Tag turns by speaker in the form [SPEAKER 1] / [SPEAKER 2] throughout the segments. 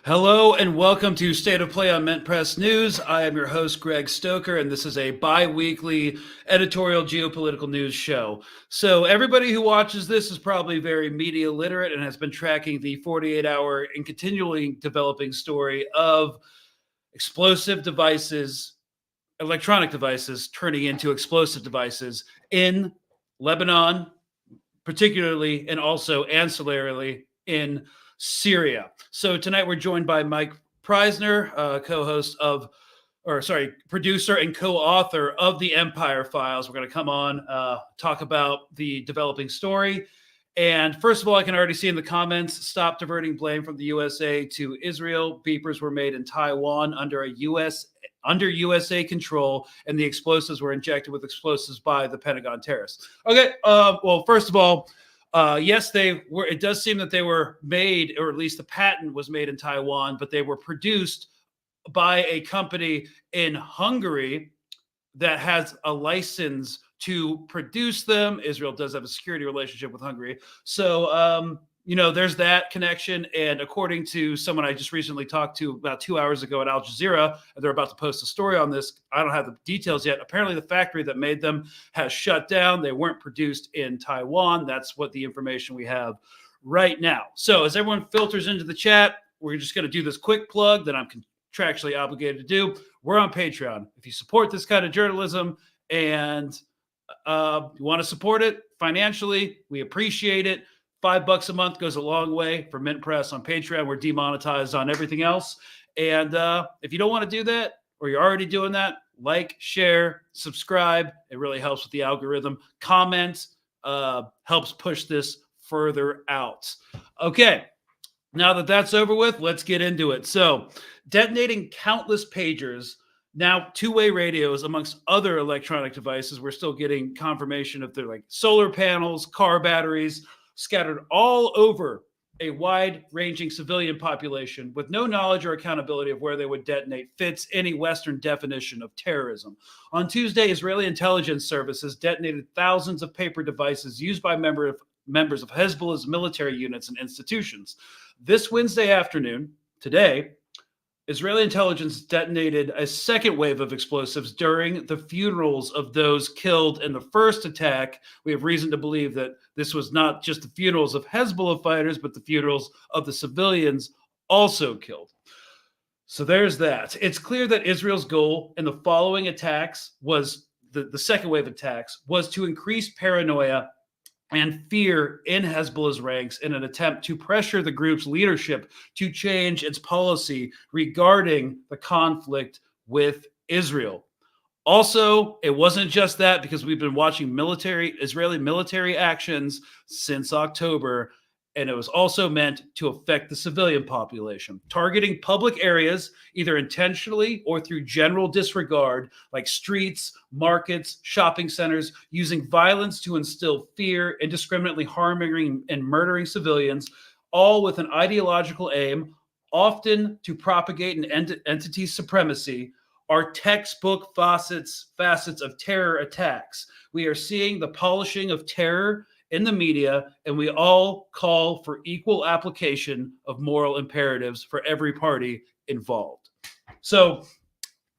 [SPEAKER 1] Hello and welcome to State of Play on Mint Press News. I am your host, Greg Stoker, and this is a bi-weekly editorial geopolitical news show. So everybody who watches this is probably very media literate and has been tracking the 48-hour and continually developing story of explosive devices, electronic devices turning into explosive devices in Lebanon, particularly, and also ancillarily in Syria. So tonight we're joined by Mike Prysner, producer and co-author of the Empire Files. We're going to come on, talk about the developing story. And first of all, I can already see in the comments, stop diverting blame from the USA to Israel. Beepers were made in Taiwan under USA control, and the explosives were injected with explosives by the Pentagon terrorists. Okay, well, first of all, yes, they were. It does seem that they were made, or at least the patent was made in Taiwan, but they were produced by a company in Hungary that has a license to produce them. Israel does have a security relationship with Hungary. So, there's that connection. And according to someone I just recently talked to about 2 hours ago at Al Jazeera, they're about to post a story on this. I don't have the details yet. Apparently, the factory that made them has shut down. They weren't produced in Taiwan. That's what the information we have right now. So as everyone filters into the chat, we're just going to do this quick plug that I'm contractually obligated to do. We're on Patreon. If you support this kind of journalism and you want to support it financially, we appreciate it. $5 a month goes a long way for Mint Press on Patreon. We're demonetized on everything else. And if you don't want to do that, or you're already doing that, like, share, subscribe. It really helps with the algorithm. Comment helps push this further out. Okay, now that that's over with, let's get into it. So, detonating countless pagers, now two-way radios, amongst other electronic devices. We're still getting confirmation of their solar panels, car batteries, scattered all over a wide-ranging civilian population with no knowledge or accountability of where they would detonate fits any Western definition of terrorism. On Tuesday, Israeli intelligence services detonated thousands of paper devices used by members of Hezbollah's military units and institutions. This Wednesday afternoon, today, Israeli intelligence detonated a second wave of explosives during the funerals of those killed in the first attack. We have reason to believe that this was not just the funerals of Hezbollah fighters, but the funerals of the civilians also killed. So there's that. It's clear that Israel's goal in the following attacks was, the second wave attacks, was to increase paranoia and fear in Hezbollah's ranks in an attempt to pressure the group's leadership to change its policy regarding the conflict with Israel. Also, it wasn't just that, because we've been watching Israeli military actions since October, and it was also meant to affect the civilian population, targeting public areas either intentionally or through general disregard, like streets, markets, shopping centers, using violence to instill fear, indiscriminately harming and murdering civilians, all with an ideological aim, often to propagate an entity supremacy, are textbook facets of terror attacks. We are seeing the polishing of terror in the media, and we all call for equal application of moral imperatives for every party involved. So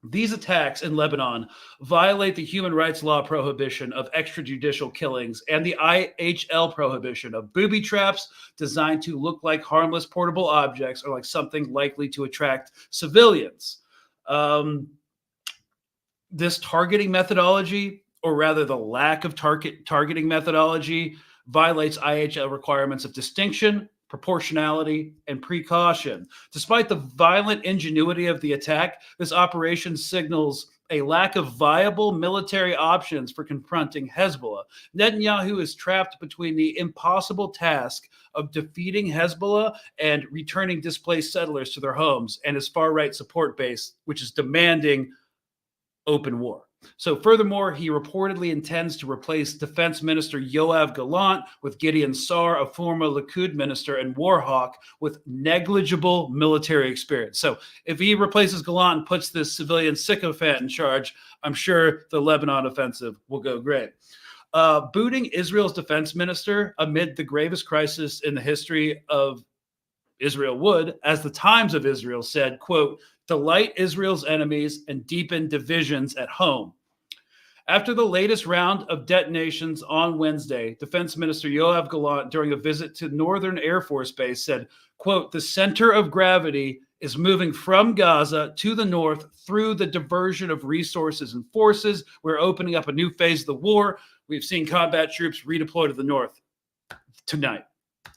[SPEAKER 1] these attacks in Lebanon violate the human rights law prohibition of extrajudicial killings and the IHL prohibition of booby-traps designed to look like harmless portable objects or like something likely to attract civilians. This targeting methodology, or rather the lack of targeting methodology, violates IHL requirements of distinction, proportionality, and precaution. Despite the violent ingenuity of the attack, this operation signals a lack of viable military options for confronting Hezbollah. Netanyahu is trapped between the impossible task of defeating Hezbollah and returning displaced settlers to their homes, and his far-right support base, which is demanding open war. So furthermore, he reportedly intends to replace Defense Minister Yoav Gallant with Gideon Sa'ar, a former Likud minister and war hawk with negligible military experience. So if he replaces Gallant and puts this civilian sycophant in charge, I'm sure the Lebanon offensive will go great. Booting Israel's defense minister amid the gravest crisis in the history of Israel would, as the Times of Israel said, quote, delight Israel's enemies and deepen divisions at home. After the latest round of detonations on Wednesday, Defense Minister Yoav Gallant, during a visit to Northern Air Force Base, said, quote, the center of gravity is moving from Gaza to the north through the diversion of resources and forces. We're opening up a new phase of the war. We've seen combat troops redeploy to the north tonight.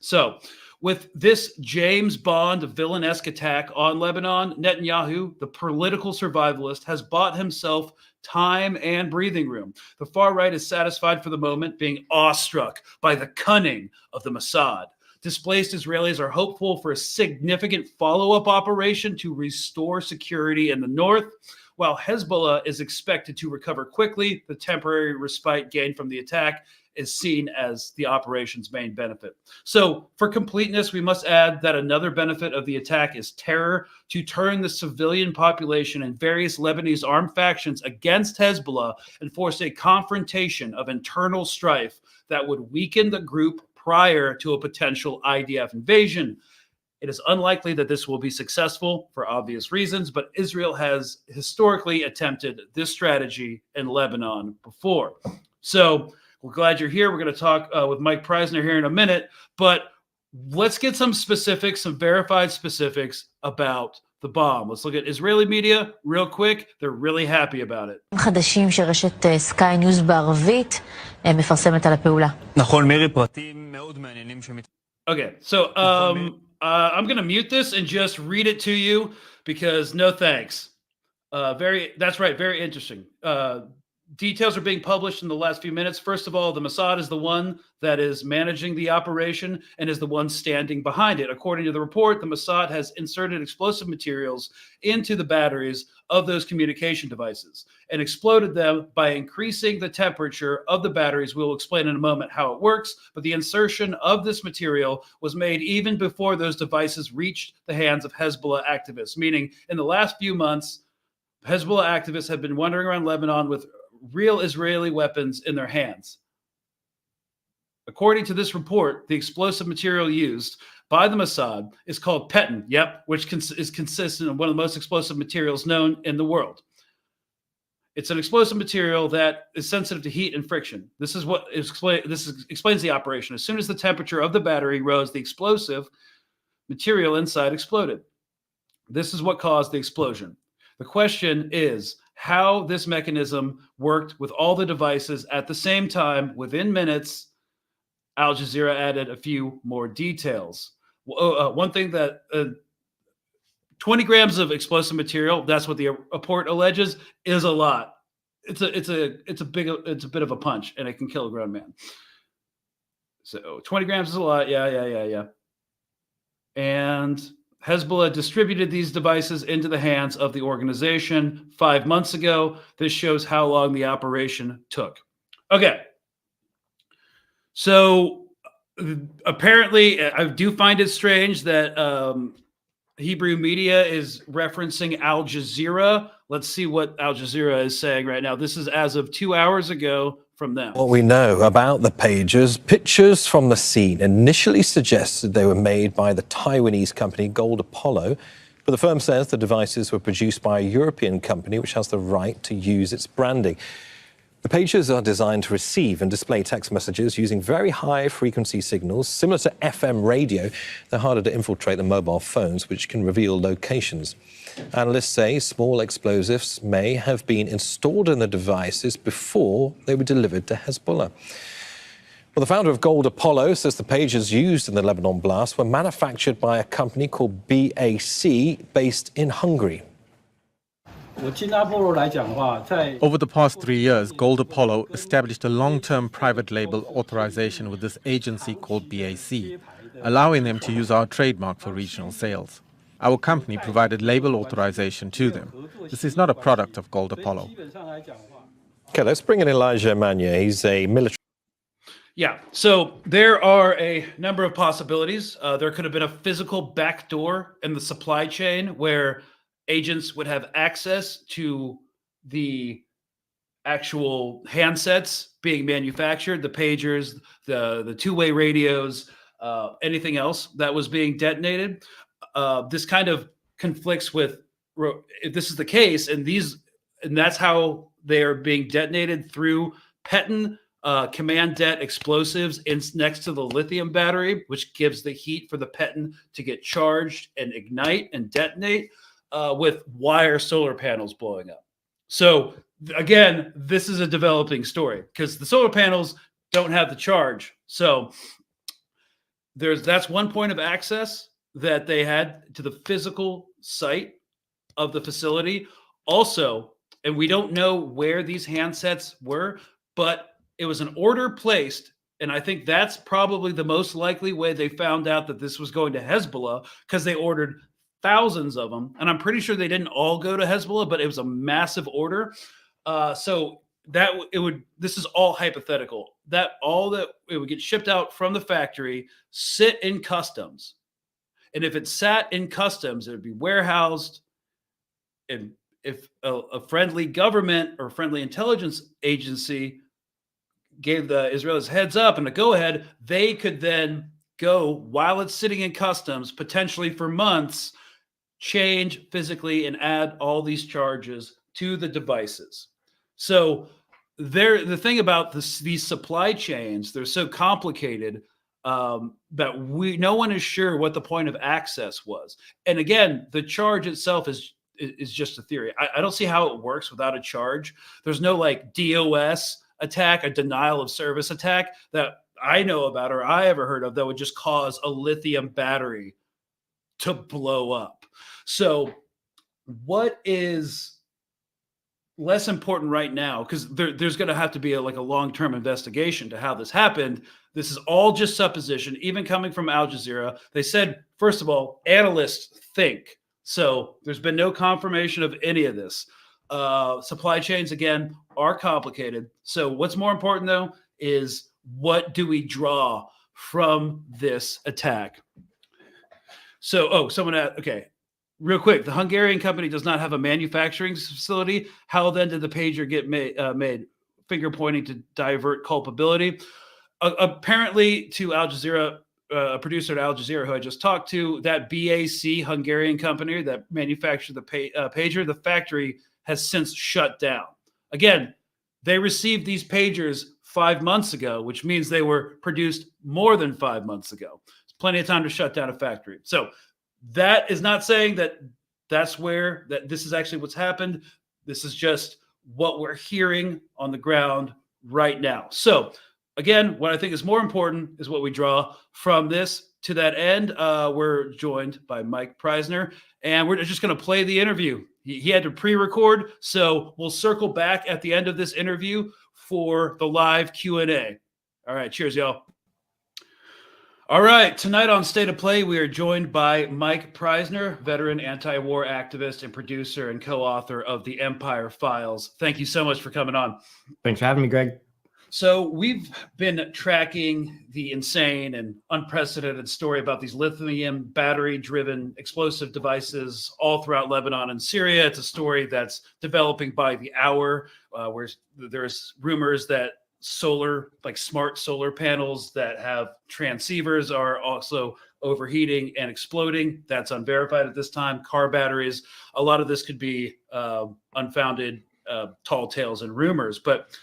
[SPEAKER 1] So, with this James Bond villain-esque attack on Lebanon, Netanyahu, the political survivalist, has bought himself time and breathing room. The far right is satisfied for the moment, being awestruck by the cunning of the Mossad. Displaced Israelis are hopeful for a significant follow-up operation to restore security in the north. While Hezbollah is expected to recover quickly, the temporary respite gained from the attack is seen as the operation's main benefit. So, for completeness, we must add that another benefit of the attack is terror to turn the civilian population and various Lebanese armed factions against Hezbollah and force a confrontation of internal strife that would weaken the group prior to a potential IDF invasion. It is unlikely that this will be successful for obvious reasons, but Israel has historically attempted this strategy in Lebanon before. So, we're glad you're here. We're going to talk with Mike Prysner here in a minute, but let's get some specifics, some verified specifics about the bomb. Let's look at Israeli media real quick. They're really happy about it.
[SPEAKER 2] חדשים שרשת סקאי ניוז בערבית מפרסמת על הפעולה.
[SPEAKER 3] נכון, מירי, פרטים מאוד מעניינים
[SPEAKER 1] Okay, so I'm going to mute this and just read it to you because no thanks. That's right, very interesting. Details are being published in the last few minutes. First of all, the Mossad is the one that is managing the operation and is the one standing behind it. According to the report, the Mossad has inserted explosive materials into the batteries of those communication devices and exploded them by increasing the temperature of the batteries. We'll explain in a moment how it works, but the insertion of this material was made even before those devices reached the hands of Hezbollah activists, meaning in the last few months, Hezbollah activists have been wandering around Lebanon with real Israeli weapons in their hands. According to this report, the explosive material used by the Mossad is called petin, which is consistent of one of the most explosive materials known in the world. It's an explosive material that is sensitive to heat and friction. This explains the operation. As soon as the temperature of the battery rose, the explosive material inside exploded. This is what caused the explosion. The question is how this mechanism worked with all the devices at the same time within minutes. Al Jazeera added a few more details. One thing that 20 grams of explosive material, that's what the report alleges, is a lot. It's a bit of a punch, and it can kill a grown man. So 20 grams is a lot. Yeah. And Hezbollah distributed these devices into the hands of the organization 5 months ago. This shows how long the operation took. Okay. So apparently, I do find it strange that Hebrew media is referencing Al Jazeera. Let's see what Al Jazeera is saying right now. This is as of 2 hours ago from them.
[SPEAKER 4] What we know about the pagers, pictures from the scene initially suggested they were made by the Taiwanese company Gold Apollo, but the firm says the devices were produced by a European company which has the right to use its branding. The pagers are designed to receive and display text messages using very high-frequency signals. Similar to FM radio, they're harder to infiltrate than mobile phones, which can reveal locations. Analysts say small explosives may have been installed in the devices before they were delivered to Hezbollah. Well, the founder of Gold Apollo says the pagers used in the Lebanon blast were manufactured by a company called BAC based in Hungary.
[SPEAKER 5] Over the past 3 years, Gold Apollo established a long-term private label authorization with this agency called BAC, allowing them to use our trademark for regional sales. Our company provided label authorization to them. This is not a product of Gold Apollo.
[SPEAKER 4] Okay, let's bring in Elijah Manya. He's a military.
[SPEAKER 1] Yeah, so there are a number of possibilities. There could have been a physical backdoor in the supply chain where agents would have access to the actual handsets being manufactured, the pagers, the two-way radios, anything else that was being detonated. This kind of conflicts with if this is the case, and that's how they are being detonated through Peton command det explosives next to the lithium battery, which gives the heat for the Peton to get charged and ignite and detonate with wire solar panels blowing up. So again, this is a developing story because the solar panels don't have the charge. So that's one point of access that they had to the physical site of the facility. Also, and we don't know where these handsets were, but it was an order placed. And I think that's probably the most likely way they found out that this was going to Hezbollah, because they ordered thousands of them. And I'm pretty sure they didn't all go to Hezbollah, but it was a massive order. So this is all hypothetical, that it would get shipped out from the factory, sit in customs. And if it sat in customs, it would be warehoused. And if a friendly government or friendly intelligence agency gave the Israelis heads up and a go ahead, they could then go while it's sitting in customs, potentially for months, change physically and add all these charges to the devices. So the thing about these supply chains, they're so complicated that no one is sure what the point of access was. And again, the charge itself is just a theory. I don't see how it works without a charge. There's no like DOS attack, a denial of service attack that I know about or I ever heard of that would just cause a lithium battery to blow up. So what is less important right now, because there's going to have to be a long-term investigation to how this happened. This is all just supposition, even coming from Al Jazeera. They said, first of all, analysts think. So there's been no confirmation of any of this. Supply chains, again, are complicated. So what's more important, though, is what do we draw from this attack? So, okay. Real quick, the Hungarian company does not have a manufacturing facility. How then did the pager get made? Finger pointing to divert culpability. Apparently, to Al Jazeera, a producer at Al Jazeera who I just talked to, that BAC Hungarian company that manufactured the pager, the factory has since shut down. Again, they received these pagers 5 months ago, which means they were produced more than 5 months ago. It's plenty of time to shut down a factory. So that is not saying that this is actually what's happened. This is just what we're hearing on the ground right now. So again, what I think is more important is what we draw from this. To that end, we're joined by Mike Prysner, and we're just going to play the interview. He had to pre-record, so we'll circle back at the end of this interview for the live Q&A. All right, cheers, y'all. All right, tonight on State of Play, we are joined by Mike Prysner, veteran anti-war activist and producer and co-author of The Empire Files. Thank you so much for coming on.
[SPEAKER 6] Thanks for having me, Greg.
[SPEAKER 1] So we've been tracking the insane and unprecedented story about these lithium battery-driven explosive devices all throughout Lebanon and Syria. It's a story that's developing by the hour, where there's rumors that smart solar panels that have transceivers are also overheating and exploding. That's unverified at this time. Car batteries. A lot of this could be unfounded tall tales and rumors, but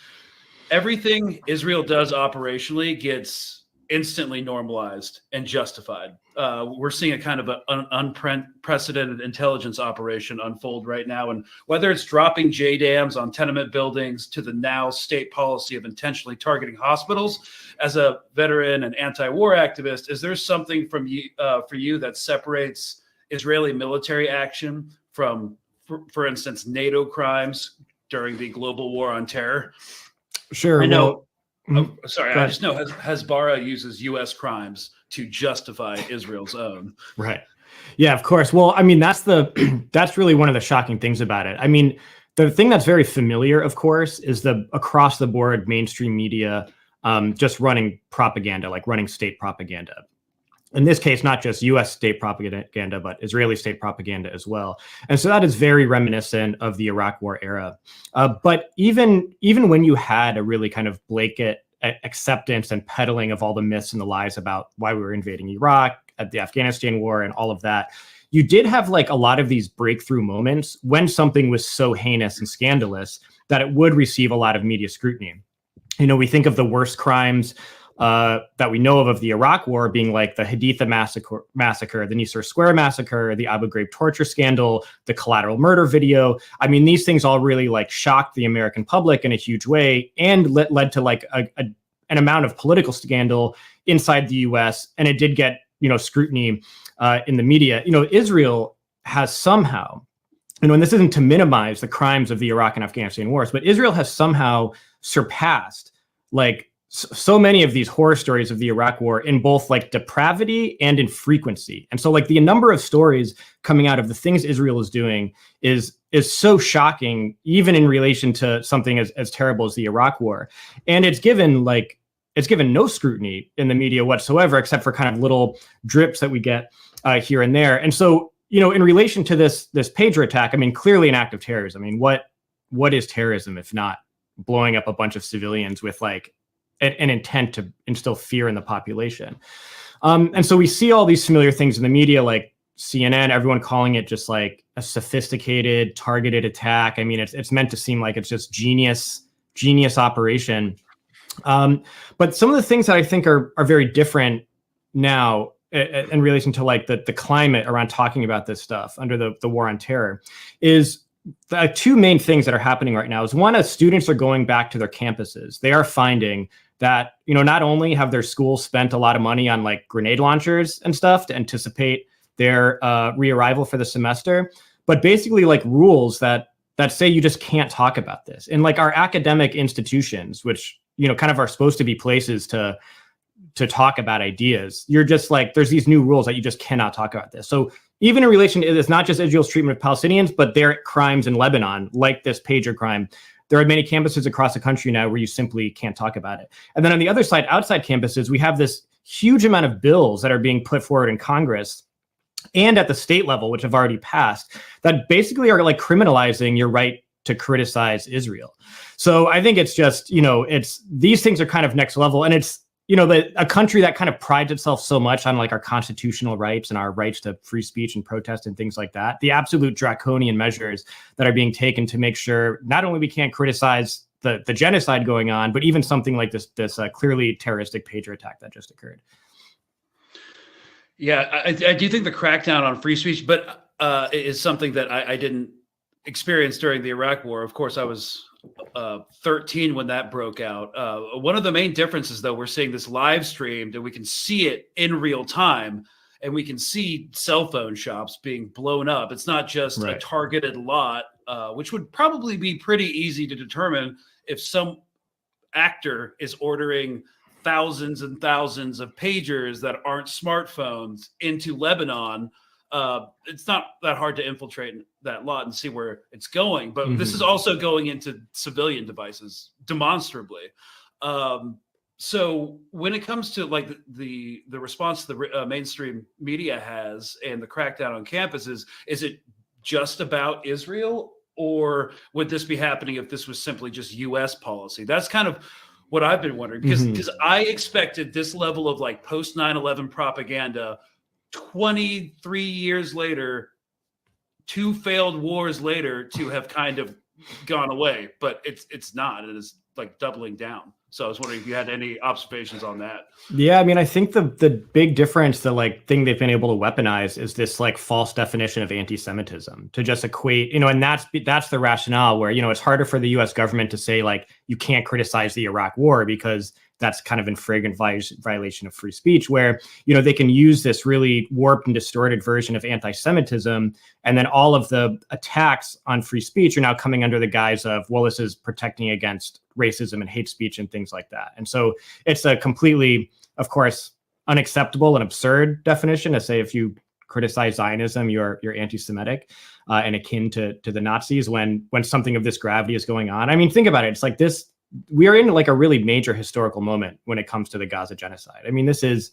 [SPEAKER 1] everything Israel does operationally gets instantly normalized and justified. We're seeing a kind of an unprecedented intelligence operation unfold right now. And whether it's dropping JDAMs on tenement buildings to the now state policy of intentionally targeting hospitals, as a veteran and anti-war activist, is there something from you, for you that separates Israeli military action from, for instance, NATO crimes during the global war on terror?
[SPEAKER 6] Sure.
[SPEAKER 1] I know.
[SPEAKER 6] Well,
[SPEAKER 1] I just know Hezbollah uses U.S. crimes to justify Israel's own.
[SPEAKER 6] Right. Yeah, of course. Well, I mean, that's really one of the shocking things about it. I mean, the thing that's very familiar, of course, is the across the board mainstream media just running propaganda, like running state propaganda. In this case, not just U.S. state propaganda, but Israeli state propaganda as well. And so that is very reminiscent of the Iraq War era. But even when you had a really kind of blanket acceptance and peddling of all the myths and the lies about why we were invading Iraq, at the Afghanistan war, and all of that, you did have like a lot of these breakthrough moments when something was so heinous and scandalous that it would receive a lot of media scrutiny. You know, we think of the worst crimes that we know of the Iraq war being like the Haditha massacre, the Nisour Square massacre, the Abu Ghraib torture scandal, the collateral murder video. I mean, these things all really like shocked the American public in a huge way and led to like an amount of political scandal inside the US. And it did get, you know, scrutiny in the media. You know, Israel has somehow, you know, and this isn't to minimize the crimes of the Iraq and Afghanistan wars, but Israel has somehow surpassed like so many of these horror stories of the Iraq war in both like depravity and in frequency. And so like the number of stories coming out of the things Israel is doing is so shocking, even in relation to something as terrible as the Iraq war. And it's given no scrutiny in the media whatsoever, except for kind of little drips that we get here and there. And so, you know, in relation to this pager attack, I mean, clearly an act of terrorism. I mean, what is terrorism if not blowing up a bunch of civilians with like an intent to instill fear in the population? And so we see all these familiar things in the media, like CNN, everyone calling it just like a sophisticated, targeted attack. I mean, it's meant to seem like it's just genius operation. But some of the things that I think are very different now in relation to like the climate around talking about this stuff under the war on terror is the two main things that are happening right now. Is one, as students are going back to their campuses, they are finding that, you know, not only have their schools spent a lot of money on like grenade launchers and stuff to anticipate their re-arrival for the semester, but basically like rules that say you just can't talk about this. And like our academic institutions, which, you know, kind of are supposed to be places to talk about ideas, you're just like, there's these new rules that you just cannot talk about this. So even in relation to, it's not just Israel's treatment of Palestinians, but their crimes in Lebanon, like this pager crime. There are many campuses across the country now where you simply can't talk about it. And then on the other side, outside campuses, we have this huge amount of bills that are being put forward in Congress and at the state level, which have already passed, that basically are like criminalizing your right to criticize Israel. So I think it's just, you know, these things are kind of next level. And it's, you know, a country that kind of prides itself so much on like our constitutional rights and our rights to free speech and protest and things like that, the absolute draconian measures that are being taken to make sure not only we can't criticize the genocide going on, but even something like this clearly terroristic pager attack that just occurred.
[SPEAKER 1] Yeah, I do think the crackdown on free speech, but is something that I didn't experience during the Iraq War. Of course, I was 13 when that broke out. One of the main differences, though, we're seeing this live streamed and we can see it in real time, and we can see cell phone shops being blown up. It's not just a targeted lot, which would probably be pretty easy to determine if some actor is ordering thousands and thousands of pagers that aren't smartphones into Lebanon. It's not that hard to infiltrate that lot and see where it's going, but this is also going into civilian devices demonstrably. So when it comes to like the response the mainstream media has and the crackdown on campuses, is it just about Israel, or would this be happening if this was simply just U.S. policy? That's kind of what I've been wondering, because I expected this level of like post 9/11 propaganda 23 years later, 2 failed wars later, to have kind of gone away, but it's not. It is like doubling down. So I was wondering if you had any observations on that.
[SPEAKER 6] Yeah, I mean, I think the big difference, the like thing they've been able to weaponize, is this like false definition of anti-Semitism to just equate, you know, and that's the rationale where, you know, it's harder for the U.S. government to say like you can't criticize the Iraq war because that's kind of in flagrant violation of free speech, where, you know, they can use this really warped and distorted version of anti-Semitism. And then all of the attacks on free speech are now coming under the guise of, well, this is protecting against racism and hate speech and things like that. And so it's a completely, of course, unacceptable and absurd definition to say if you criticize Zionism, you're anti-Semitic and akin to the Nazis when something of this gravity is going on. I mean, think about it. It's like this. We are in like a really major historical moment when it comes to the Gaza genocide. I mean, this is,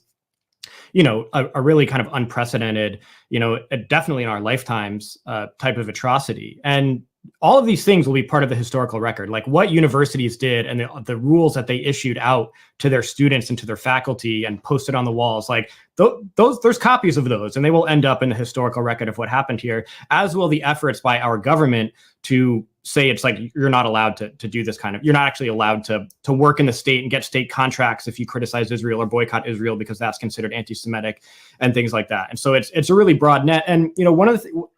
[SPEAKER 6] you know, a really kind of unprecedented, you know, definitely in our lifetimes type of atrocity. And all of these things will be part of the historical record, like what universities did and the rules that they issued out to their students and to their faculty and posted on the walls. Like there's copies of those, and they will end up in the historical record of what happened here, as will the efforts by our government to say it's like you're not allowed to do this kind of, you're not actually allowed to work in the state and get state contracts if you criticize Israel or boycott Israel, because that's considered anti-Semitic and things like that. And so it's a really broad net. And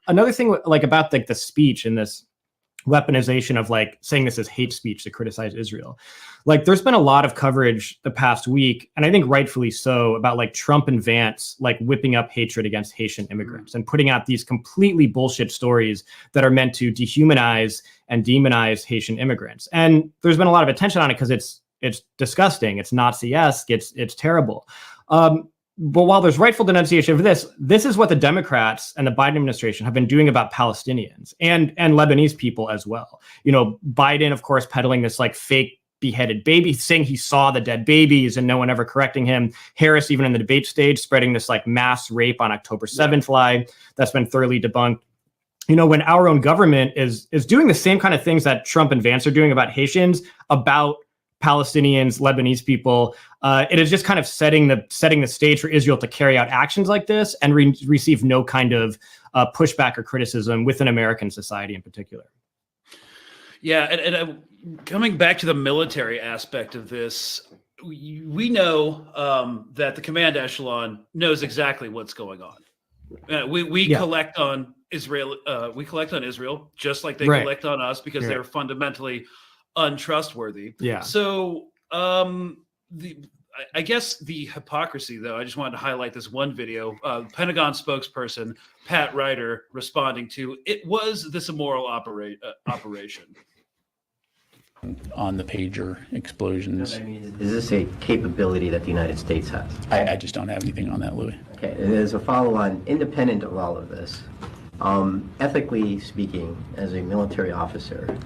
[SPEAKER 6] another thing like about like the speech in this weaponization of like saying this is hate speech to criticize Israel. Like there's been a lot of coverage the past week, and I think rightfully so, about like Trump and Vance like whipping up hatred against Haitian immigrants and putting out these completely bullshit stories that are meant to dehumanize and demonize Haitian immigrants. And there's been a lot of attention on it because it's disgusting, it's Nazi-esque, it's terrible. But while there's rightful denunciation of this is what the Democrats and the Biden administration have been doing about Palestinians and Lebanese people as well. You know, Biden, of course, peddling this like fake beheaded baby, saying he saw the dead babies and no one ever correcting him. Harris, even in the debate stage, spreading this like mass rape on October 7th lie that's been thoroughly debunked. You know, when our own government is doing the same kind of things that Trump and Vance are doing about Haitians, about Palestinians, Lebanese people, it is just kind of setting the stage for Israel to carry out actions like this and receive no kind of pushback or criticism within American society in particular.
[SPEAKER 1] Yeah, and coming back to the military aspect of this, we know that the command echelon knows exactly what's going on. We collect on Israel. We collect on Israel just like they collect on us because they're fundamentally untrustworthy. Yeah. So I guess the hypocrisy, though, I just wanted to highlight this one video. Pentagon spokesperson Pat Ryder responding to it was this immoral operation.
[SPEAKER 7] On the pager explosions.
[SPEAKER 8] I mean, is this a capability that the United States has?
[SPEAKER 7] I just don't have anything on that, Louis.
[SPEAKER 8] Okay, and as a follow-on, independent of all of this, ethically speaking, as a military officer,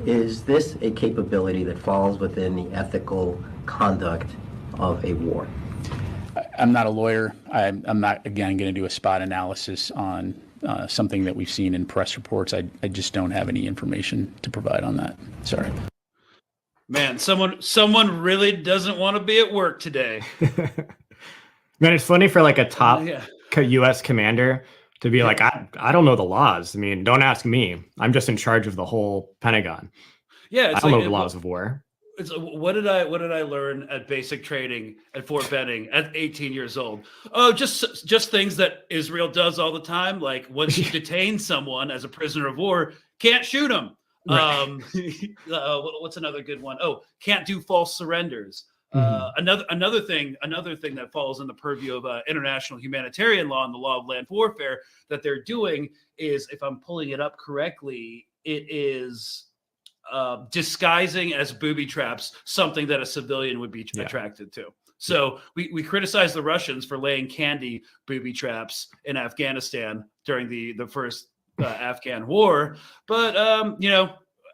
[SPEAKER 8] is this a capability that falls within the ethical conduct of a war?
[SPEAKER 7] I'm not a lawyer. I'm not, again, going to do a spot analysis on something that we've seen in press reports. I just don't have any information to provide on that. Sorry.
[SPEAKER 1] Man, someone really doesn't want to be at work today.
[SPEAKER 6] Man, it's funny for like a top U.S. commander to be like, I don't know the laws. I mean, don't ask me. I'm just in charge of the whole Pentagon.
[SPEAKER 1] Yeah,
[SPEAKER 6] I don't know the laws of war.
[SPEAKER 1] It's, what did I learn at basic training at Fort Benning at 18 years old? Oh, just things that Israel does all the time. Like once you detain someone as a prisoner of war, can't shoot them. Right. What's another good one? Oh, can't do false surrenders. Another thing that falls in the purview of international humanitarian law and the law of land warfare that they're doing is, if I'm pulling it up correctly, it is disguising as booby traps something that a civilian would be attracted to. So we criticize the Russians for laying candy booby traps in Afghanistan during the first Afghan war, but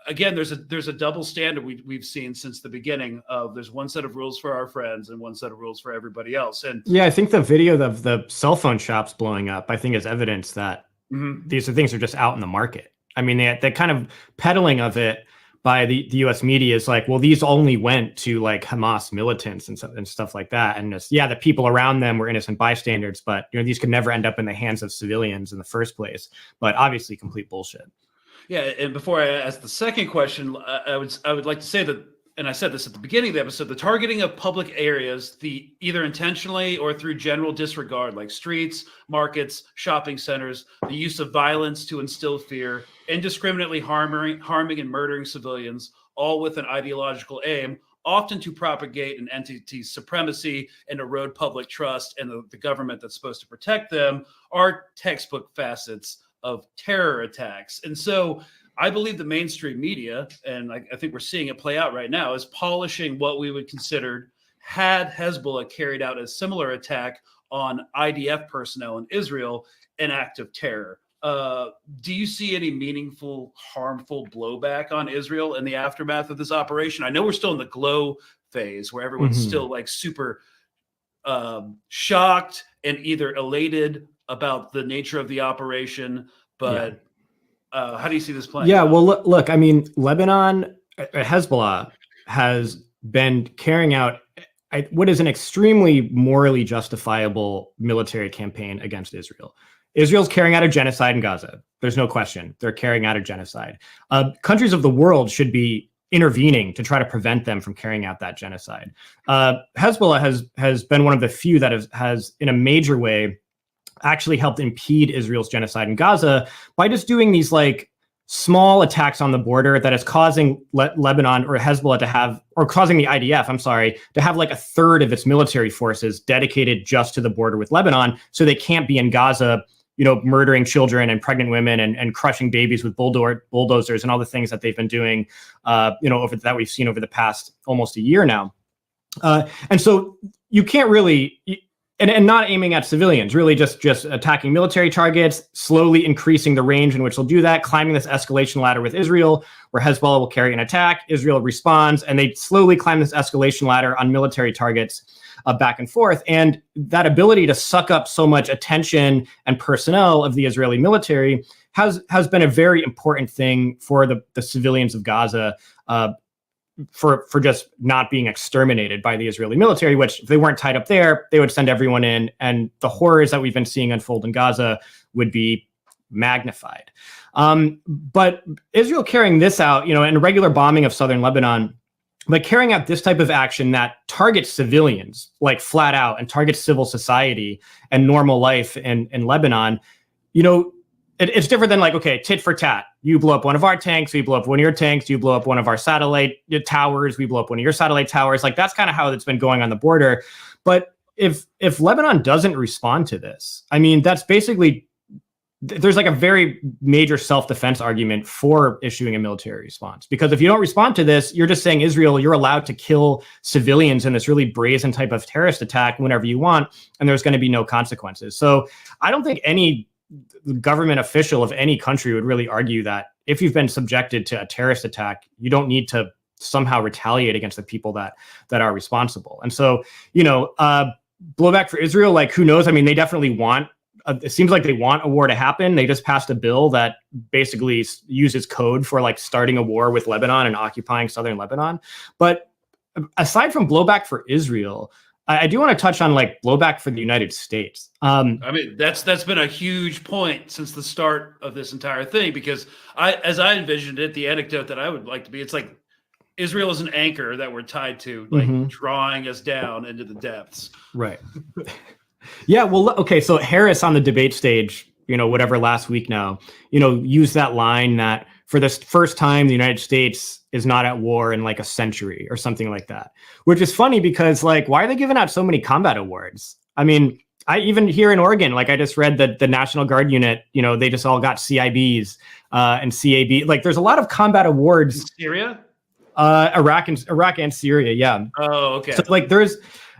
[SPEAKER 1] again, there's a double standard we've seen since the beginning of there's one set of rules for our friends and one set of rules for everybody else. And
[SPEAKER 6] I think the video of the cell phone shops blowing up, I think, is evidence that these things are just out in the market. I mean, they kind of peddling of it by the U.S. media is like, well, these only went to like Hamas militants and stuff like that. And the people around them were innocent bystanders, but these could never end up in the hands of civilians in the first place. But obviously, complete bullshit.
[SPEAKER 1] Yeah, and before I ask the second question, I would like to say that, and I said this at the beginning of the episode, the targeting of public areas, the either intentionally or through general disregard, like streets, markets, shopping centers, the use of violence to instill fear, indiscriminately harming and murdering civilians, all with an ideological aim, often to propagate an entity's supremacy and erode public trust and the government that's supposed to protect them, are textbook facets of terror attacks. And so I believe the mainstream media, and I think we're seeing it play out right now, is polishing what we would consider, had Hezbollah carried out a similar attack on IDF personnel in Israel, an act of terror. Do you see any meaningful, harmful blowback on Israel in the aftermath of this operation? I know we're still in the glow phase where everyone's still like super shocked and either elated about the nature of the operation, but How do you see this playing?
[SPEAKER 6] Yeah, well, look, I mean, Lebanon, Hezbollah has been carrying out what is an extremely morally justifiable military campaign against Israel. Israel's carrying out a genocide in Gaza. There's no question. They're carrying out a genocide. Countries of the world should be intervening to try to prevent them from carrying out that genocide. Hezbollah has been one of the few that has in a major way actually helped impede Israel's genocide in Gaza by just doing these like small attacks on the border that is causing Lebanon or Hezbollah to have, or causing the IDF, I'm sorry, to have like a third of its military forces dedicated just to the border with Lebanon, so they can't be in Gaza, you know, murdering children and pregnant women and crushing babies with bulldozers and all the things that they've been doing, you know, that we've seen over the past almost a year now. And so you can't really, and not aiming at civilians, really just attacking military targets, slowly increasing the range in which they'll do that, climbing this escalation ladder with Israel, where Hezbollah will carry an attack, Israel responds, and they slowly climb this escalation ladder on military targets back and forth. And that ability to suck up so much attention and personnel of the Israeli military has been a very important thing for the civilians of Gaza, for just not being exterminated by the Israeli military, which if they weren't tied up there, they would send everyone in, and the horrors that we've been seeing unfold in Gaza would be magnified. But Israel carrying this out, you know, in regular bombing of southern Lebanon, but carrying out this type of action that targets civilians, like flat out, and targets civil society and normal life in Lebanon, you know, it's different than like, okay, tit for tat. You blow up one of our tanks, we blow up one of your tanks, you blow up one of our satellite towers, we blow up one of your satellite towers. Like, that's kind of how it's been going on the border. But if Lebanon doesn't respond to this, I mean, that's basically, there's like a very major self-defense argument for issuing a military response. Because if you don't respond to this, you're just saying, Israel, you're allowed to kill civilians in this really brazen type of terrorist attack whenever you want, and there's going to be no consequences. So I don't think any government official of any country would really argue that if you've been subjected to a terrorist attack, you don't need to somehow retaliate against the people that are responsible. And so, you know, blowback for Israel, like, who knows? I mean, they definitely want, it seems like they want a war to happen. They just passed a bill that basically uses code for like starting a war with Lebanon and occupying southern Lebanon. But aside from blowback for Israel, I do want to touch on like blowback for the United States.
[SPEAKER 1] I mean, that's been a huge point since the start of this entire thing, because as I envisioned it, the anecdote that I would like to be, it's like Israel is an anchor that we're tied to, like drawing us down into the depths. Right.
[SPEAKER 6] Yeah. Well, okay. So Harris on the debate stage, you know, whatever, last week now, you know, used that line that for the first time, the United States is not at war in like a century or something like that, which is funny because, like, why are they giving out so many combat awards? I mean, I even here in Oregon, like, I just read that the National Guard unit, you know, they just all got CIBs and CAB. Like, there's a lot of combat awards.
[SPEAKER 1] In Syria?
[SPEAKER 6] Iraq and Syria. Yeah.
[SPEAKER 1] Oh, okay.
[SPEAKER 6] So like there's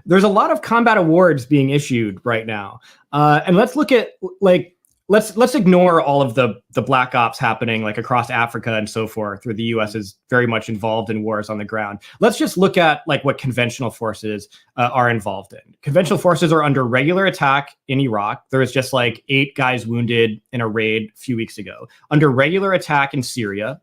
[SPEAKER 6] a lot of combat awards being issued right now. And let's look at like, let's ignore all of the black ops happening like across Africa and so forth, where the U.S. is very much involved in wars on the ground. Let's just look at like what conventional forces are involved in. Conventional forces are under regular attack in Iraq. There was just like 8 guys wounded in a raid a few weeks ago. Under regular attack in Syria.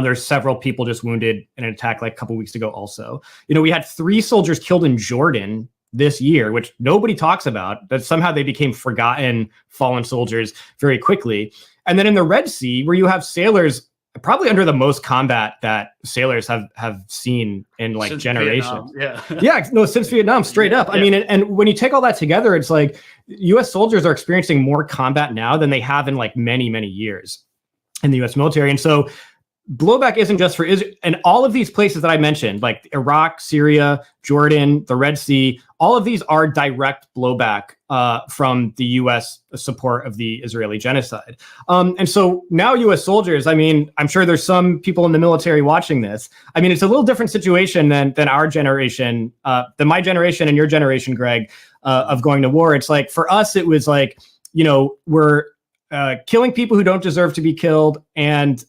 [SPEAKER 6] There's several people just wounded in an attack like a couple weeks ago also. You know, we had 3 soldiers killed in Jordan this year, which nobody talks about, but somehow they became forgotten fallen soldiers very quickly. And then in the Red Sea, where you have sailors probably under the most combat that sailors have seen in like since generations. Since Vietnam, straight up. I mean, and when you take all that together, it's like U.S. soldiers are experiencing more combat now than they have in like many, many years in the U.S. military. And so blowback isn't just for Israel, and all of these places that I mentioned, like Iraq, Syria, Jordan, the Red Sea, all of these are direct blowback from the U.S. support of the Israeli genocide. And so now U.S. soldiers, I mean, I'm sure there's some people in the military watching this. I mean, it's a little different situation than our generation, than my generation and your generation, Greg, of going to war. It's like, for us, it was like, you know, we're killing people who don't deserve to be killed, and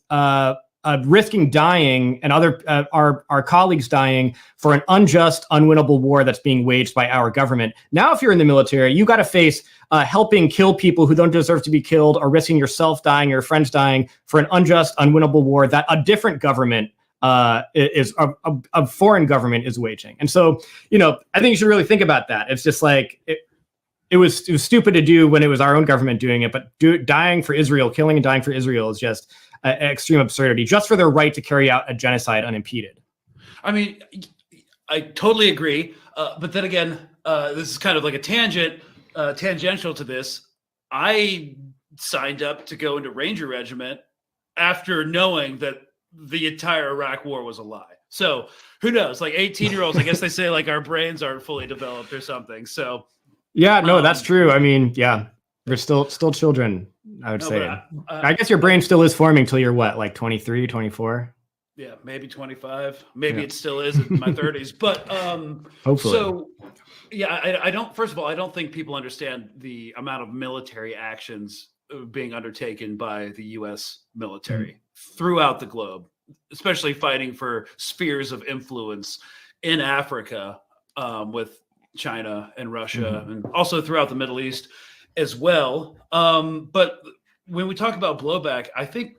[SPEAKER 6] risking dying and our colleagues dying for an unjust, unwinnable war that's being waged by our government. Now, if you're in the military, you got to face helping kill people who don't deserve to be killed, or risking yourself dying, your friends dying for an unjust, unwinnable war that a different government is a foreign government is waging. And so, I think you should really think about that. It's just like it was stupid to do when it was our own government doing it, but dying for Israel, killing and dying for Israel is just an extreme absurdity, just for their right to carry out a genocide unimpeded.
[SPEAKER 1] I mean, I totally agree. But then again, this is kind of like a tangential to this. I signed up to go into Ranger Regiment after knowing that the entire Iraq war was a lie. So who knows? Like 18-year-olds, I guess they say like our brains aren't fully developed or something. So
[SPEAKER 6] yeah, no, that's true. I mean, yeah, we're still children, I would say. I guess your brain still is forming till you're what, like 23, 24?
[SPEAKER 1] Yeah, maybe 25. Maybe it still is in my 30s. But
[SPEAKER 6] hopefully.
[SPEAKER 1] So yeah, I don't. First of all, I don't think people understand the amount of military actions being undertaken by the U.S. military throughout the globe, especially fighting for spheres of influence in Africa with China and Russia, and also throughout the Middle East as well. But when we talk about blowback, I think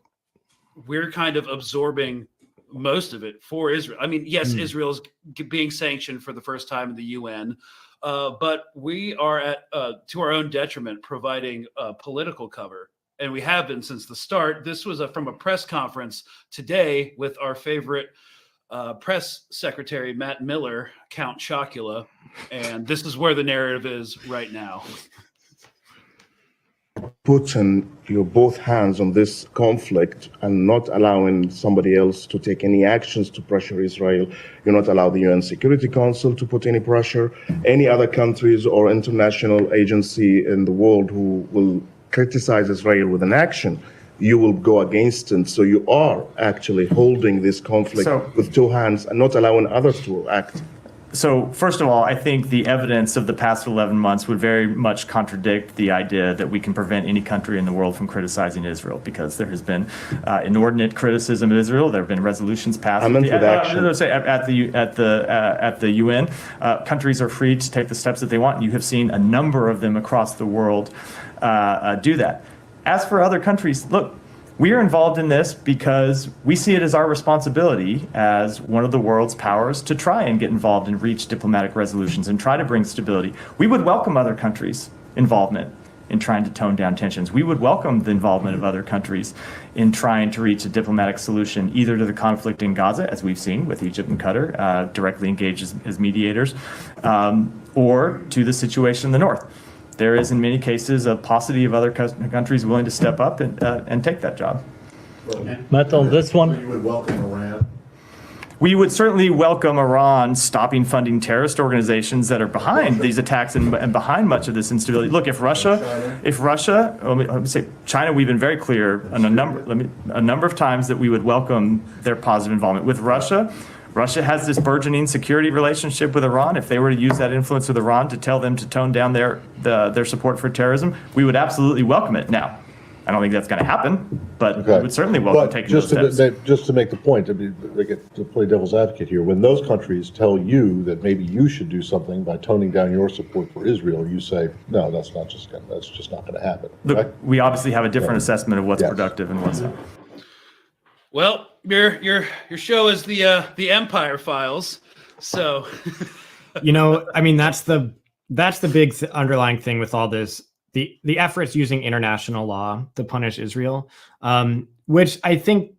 [SPEAKER 1] we're kind of absorbing most of it for Israel. I mean, yes, Israel is being sanctioned for the first time in the UN, but we are at to our own detriment providing political cover, and we have been since the start. This was from a press conference today with our favorite press secretary, Matt Miller, Count Chocula, and this is where the narrative is right now.
[SPEAKER 9] Putting your both hands on this conflict and not allowing somebody else to take any actions to pressure Israel. You're not allowed the UN Security Council to put any pressure. Any other countries or international agency in the world who will criticize Israel with an action, you will go against it. So you are actually holding this conflict with two hands and not allowing others to act.
[SPEAKER 10] So first of all, I think the evidence of the past 11 months would very much contradict the idea that we can prevent any country in the world from criticizing Israel, because there has been inordinate criticism of Israel. There have been resolutions passed at the UN. Countries are free to take the steps that they want. You have seen a number of them across the world do that. As for other countries, look, we are involved in this because we see it as our responsibility as one of the world's powers to try and get involved and reach diplomatic resolutions and try to bring stability. We would welcome other countries' involvement in trying to tone down tensions. We would welcome the involvement of other countries in trying to reach a diplomatic solution, either to the conflict in Gaza, as we've seen with Egypt and Qatar, directly engaged as mediators, or to the situation in the north. There is, in many cases, a paucity of other countries willing to step up and take that job.
[SPEAKER 11] Matt, on this one,
[SPEAKER 9] You would welcome Iran.
[SPEAKER 10] We would certainly welcome Iran stopping funding terrorist organizations that are behind these attacks and behind much of this instability. Look, if Russia, let me say China, we've been very clear on a number of times that we would welcome their positive involvement. With Russia has this burgeoning security relationship with Iran. If they were to use that influence with Iran to tell them to tone down their support for terrorism, we would absolutely welcome it. Now, I don't think that's going to happen, but we would certainly welcome taking those steps.
[SPEAKER 12] Just to make the point, I mean, they get to play devil's advocate here. When those countries tell you that maybe you should do something by toning down your support for Israel, you say, no, that's just not going to happen.
[SPEAKER 10] Look,
[SPEAKER 12] right?
[SPEAKER 10] we obviously have a different assessment of what's productive and what's not.
[SPEAKER 1] Well, your show is the Empire Files, so
[SPEAKER 6] I mean, that's the big underlying thing with all this. The efforts using international law to punish Israel, which I think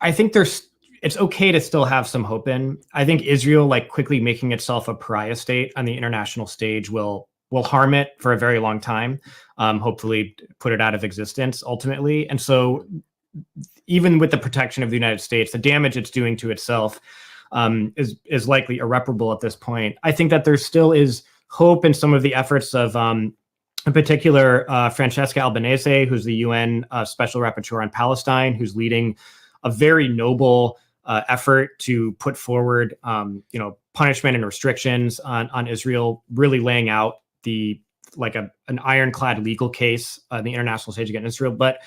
[SPEAKER 6] it's okay to still have some hope in. I think Israel, like quickly making itself a pariah state on the international stage, will harm it for a very long time. Hopefully, put it out of existence ultimately. And so, even with the protection of the United States, the damage it's doing to itself is likely irreparable at this point. I think that there still is hope in some of the efforts of, in particular, Francesca Albanese, who's the UN Special Rapporteur on Palestine, who's leading a very noble effort to put forward, punishment and restrictions on Israel, really laying out an ironclad legal case on the international stage against Israel. But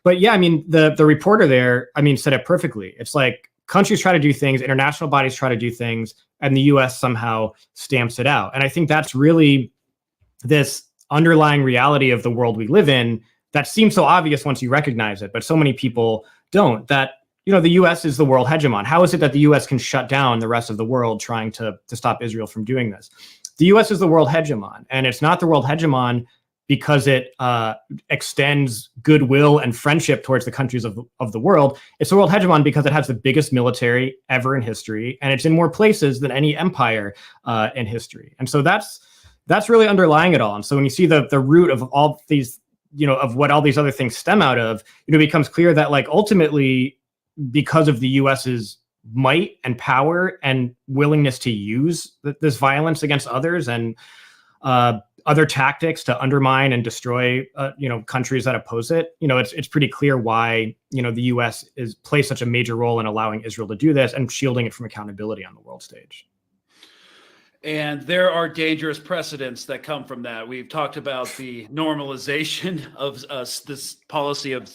[SPEAKER 6] But yeah, I mean, the reporter there, I mean, said it perfectly. It's like countries try to do things, international bodies try to do things, and the US somehow stamps it out. And I think that's really this underlying reality of the world we live in that seems so obvious once you recognize it, but so many people don't. That, you know, the US is the world hegemon. How is it that the US can shut down the rest of the world trying to stop Israel from doing this? The US is the world hegemon, and it's not the world hegemon because it extends goodwill and friendship towards the countries of the world. It's the world hegemon because it has the biggest military ever in history, and it's in more places than any empire in history. And so that's really underlying it all. And so when you see the root of all these, you know, of what all these other things stem out of, you know, it becomes clear that, like, ultimately, because of the US's might and power and willingness to use this violence against others and other tactics to undermine and destroy, you know, countries that oppose it, you know, it's pretty clear why, you know, the US plays such a major role in allowing Israel to do this and shielding it from accountability on the world stage.
[SPEAKER 1] And there are dangerous precedents that come from that. We've talked about the normalization of this policy of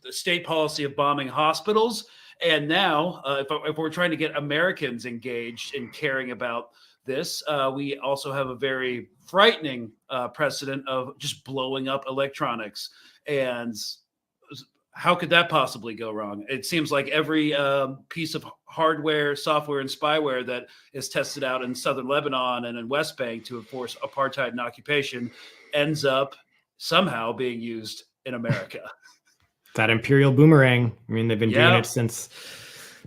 [SPEAKER 1] the state policy of bombing hospitals. And now, if we're trying to get Americans engaged in caring about this, we also have a very frightening precedent of just blowing up electronics. And how could that possibly go wrong? It seems like every piece of hardware, software, and spyware that is tested out in southern Lebanon and in West Bank to enforce apartheid and occupation ends up somehow being used in America.
[SPEAKER 6] That imperial boomerang. I mean, they've been doing it since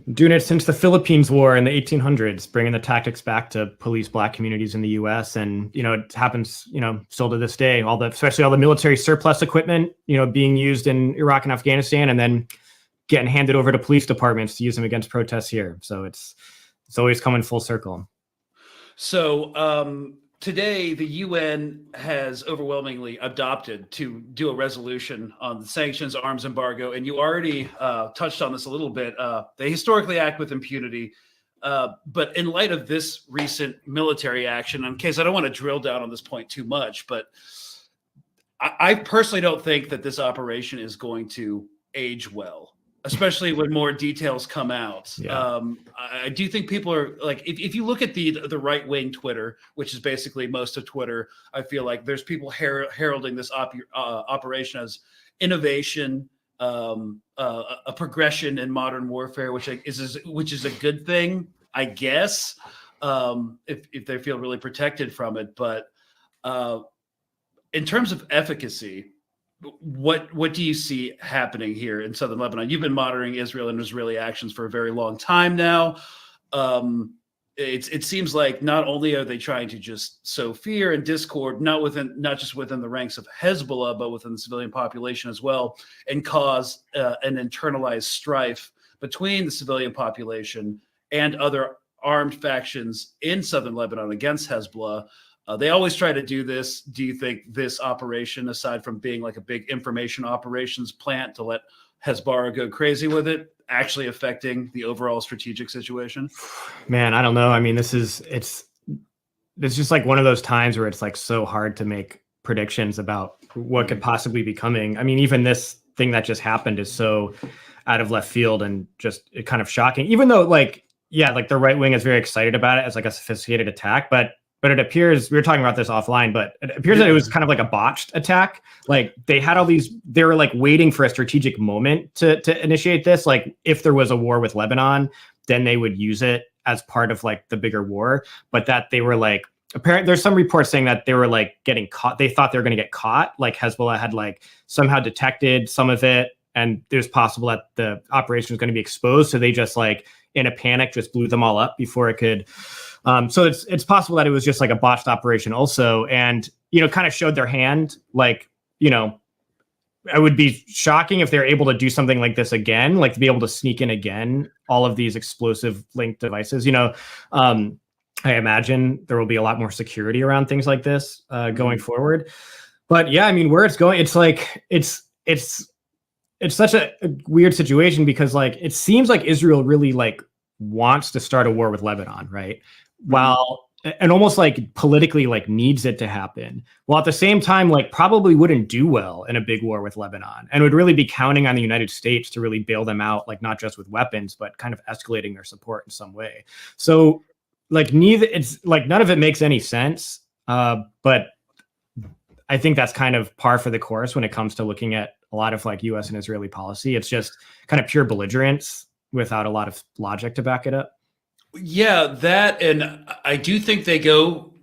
[SPEAKER 6] the Philippines War in the 1800s, bringing the tactics back to police black communities in the U.S. And, you know, it happens, you know, still to this day, especially all the military surplus equipment, you know, being used in Iraq and Afghanistan and then getting handed over to police departments to use them against protests here. So it's always coming full circle.
[SPEAKER 1] So today, the UN has overwhelmingly adopted to do a resolution on the sanctions, arms embargo, and you already touched on this a little bit. They historically act with impunity, but in light of this recent military action, in case I don't want to drill down on this point too much, but I personally don't think that this operation is going to age well, especially when more details come out. Yeah. I do think people are like, if you look at the right-wing Twitter, which is basically most of Twitter, I feel like there's people heralding this operation as innovation, a progression in modern warfare, which is a good thing, I guess, if they feel really protected from it. But in terms of efficacy, what do you see happening here in southern Lebanon? You've been monitoring Israel and Israeli actions for a very long time now. It seems like not only are they trying to just sow fear and discord, not just within the ranks of Hezbollah, but within the civilian population as well, and cause an internalized strife between the civilian population and other armed factions in southern Lebanon against Hezbollah. They always try to do this. Do you think this operation, aside from being like a big information operations plant to let Hezbollah go crazy with it, actually affecting the overall strategic situation?
[SPEAKER 6] Man, I don't know. I mean, it's just like one of those times where it's like so hard to make predictions about what could possibly be coming. I mean, even this thing that just happened is so out of left field and just kind of shocking, even though like the right wing is very excited about it as like a sophisticated attack, but it appears, we were talking about this offline, but it appears that it was kind of like a botched attack. Like they were like waiting for a strategic moment to initiate this. Like if there was a war with Lebanon, then they would use it as part of like the bigger war. But that they were like, apparently there's some reports saying that they were like getting caught. They thought they were going to get caught. Like Hezbollah had like somehow detected some of it. And it was possible that the operation was going to be exposed. So they just like in a panic, just blew them all up before it could. So it's possible that it was just like a botched operation also, and, you know, kind of showed their hand. Like, you know, it would be shocking if they're able to do something like this again, like to be able to sneak in again, all of these explosive linked devices, you know. I imagine there will be a lot more security around things like this going forward. But yeah, I mean, where it's going, it's like, it's such a weird situation because like, it seems like Israel really like wants to start a war with Lebanon, right? While and almost like politically like needs it to happen, while at the same time like probably wouldn't do well in a big war with Lebanon, and would really be counting on the United States to really bail them out, like not just with weapons but kind of escalating their support in some way. So like it's like none of it makes any sense, but I think that's kind of par for the course when it comes to looking at a lot of like US and Israeli policy. It's just kind of pure belligerence without a lot of logic to back it up.
[SPEAKER 1] Yeah, that, and I do think they go.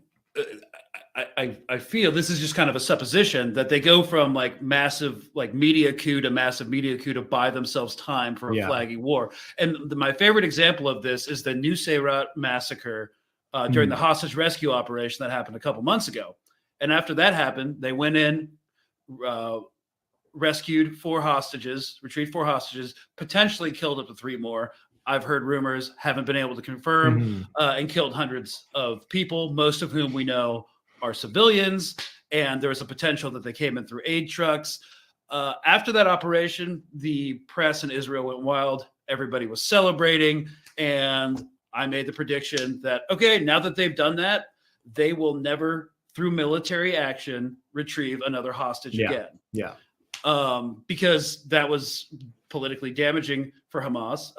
[SPEAKER 1] I feel this is just kind of a supposition that they go from like massive like media coup to massive media coup to buy themselves time for a flaggy war. And my favorite example of this is the Nusayrat massacre during the hostage rescue operation that happened a couple months ago. And after that happened, they went in, rescued 4 hostages, retrieved 4 hostages, potentially killed up to 3 more. I've heard rumors, haven't been able to confirm, and killed hundreds of people, most of whom we know are civilians. And there was a potential that they came in through aid trucks. After that operation, the press in Israel went wild. Everybody was celebrating. And I made the prediction that, okay, now that they've done that, they will never, through military action, retrieve another hostage again.
[SPEAKER 6] Yeah.
[SPEAKER 1] Because that was politically damaging for Hamas,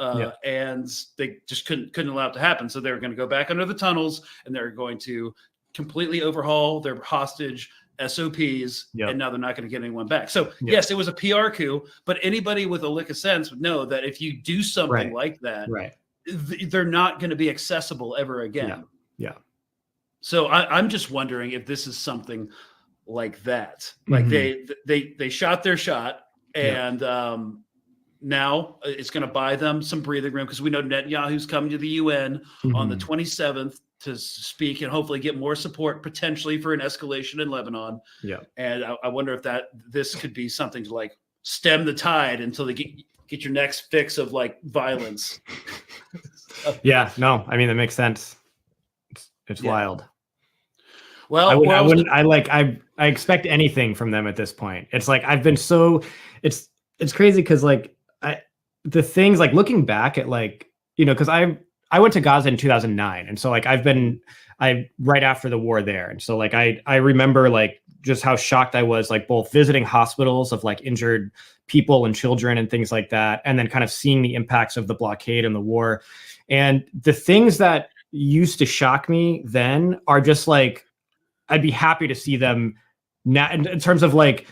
[SPEAKER 1] and they just couldn't allow it to happen. So they're going to go back under the tunnels, and they're going to completely overhaul their hostage SOPs, and now they're not going to get anyone back. So yes, it was a PR coup, but anybody with a lick of sense would know that if you do something like that, they're not going to be accessible ever again.
[SPEAKER 6] Yeah.
[SPEAKER 1] So I'm just wondering if this is something like that. Like they shot their shot, and now it's going to buy them some breathing room, because we know Netanyahu's coming to the UN on the 27th to speak and hopefully get more support potentially for an escalation in Lebanon.
[SPEAKER 6] Yeah.
[SPEAKER 1] And I wonder if this could be something to like stem the tide until they get your next fix of like violence.
[SPEAKER 6] Yeah, no, I mean, that makes sense. It's wild.
[SPEAKER 1] Well,
[SPEAKER 6] I expect anything from them at this point. It's like, I've been so, it's crazy. Cause like the things like looking back at like, you know, cause I went to Gaza in 2009. And so like, I right after the war there. And so like, I remember like just how shocked I was, like both visiting hospitals of like injured people and children and things like that. And then kind of seeing the impacts of the blockade and the war. And the things that used to shock me then are just like, I'd be happy to see them now in terms of like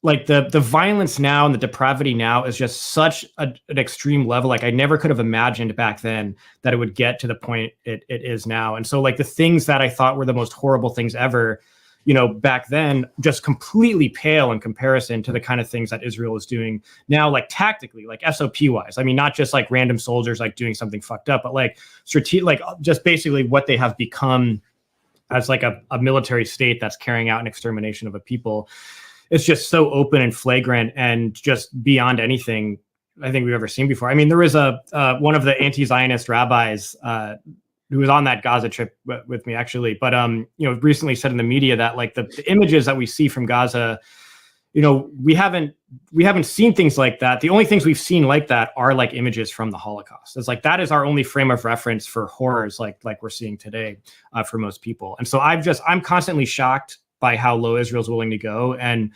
[SPEAKER 6] the violence now and the depravity now is just such an extreme level. Like I never could have imagined back then that it would get to the point it is now. And so like the things that I thought were the most horrible things ever, you know, back then just completely pale in comparison to the kind of things that Israel is doing now, like tactically, like SOP wise. I mean, not just like random soldiers like doing something fucked up, but like strategic, like just basically what they have become as like a military state that's carrying out an extermination of a people. It's just so open and flagrant and just beyond anything I think we've ever seen before. I mean, there was one of the anti-Zionist rabbis who was on that Gaza trip with me actually, but you know, recently said in the media that like the images that we see from Gaza, you know, we haven't seen things like that. The only things we've seen like that are like images from the Holocaust. It's like that is our only frame of reference for horrors like we're seeing today for most people. And so I'm constantly shocked by how low Israel's willing to go. And,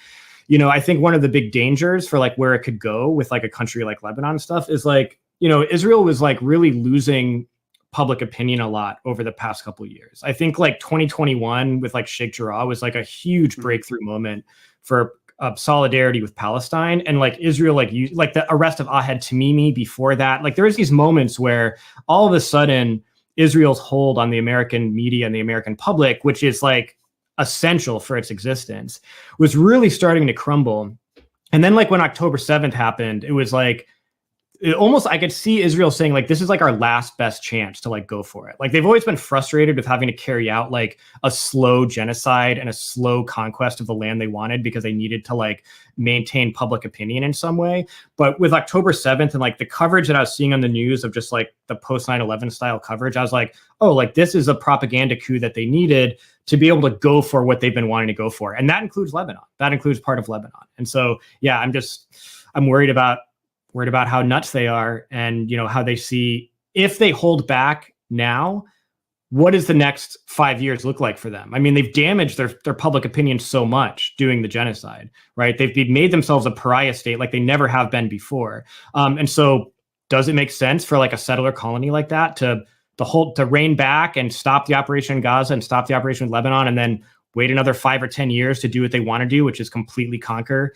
[SPEAKER 6] you know, I think one of the big dangers for like where it could go with like a country like Lebanon and stuff is like, you know, Israel was like really losing public opinion a lot over the past couple of years. I think like 2021 with like Sheikh Jarrah was like a huge breakthrough moment for solidarity with Palestine, and like Israel, like the arrest of Ahad Tamimi before that. Like there's these moments where all of a sudden Israel's hold on the American media and the American public, which is like essential for its existence, was really starting to crumble. And then like when October 7th happened, it was like I could see Israel saying like, this is like our last best chance to like go for it. Like they've always been frustrated with having to carry out like a slow genocide and a slow conquest of the land they wanted because they needed to like maintain public opinion in some way. But with October 7th and like the coverage that I was seeing on the news of just like the post 9/11 style coverage, I was like, oh, like this is a propaganda coup that they needed to be able to go for what they've been wanting to go for. And that includes Lebanon. That includes part of Lebanon. And so, yeah, I'm worried about how nuts they are, and, you know, how they see if they hold back now, what does the next 5 years look like for them? I mean, they've damaged their public opinion so much doing the genocide, right? They've made themselves a pariah state like they never have been before. And so does it make sense for like a settler colony like that to rein back and stop the operation in Gaza and stop the operation in Lebanon and then wait another 5 or 10 years to do what they want to do, which is completely conquer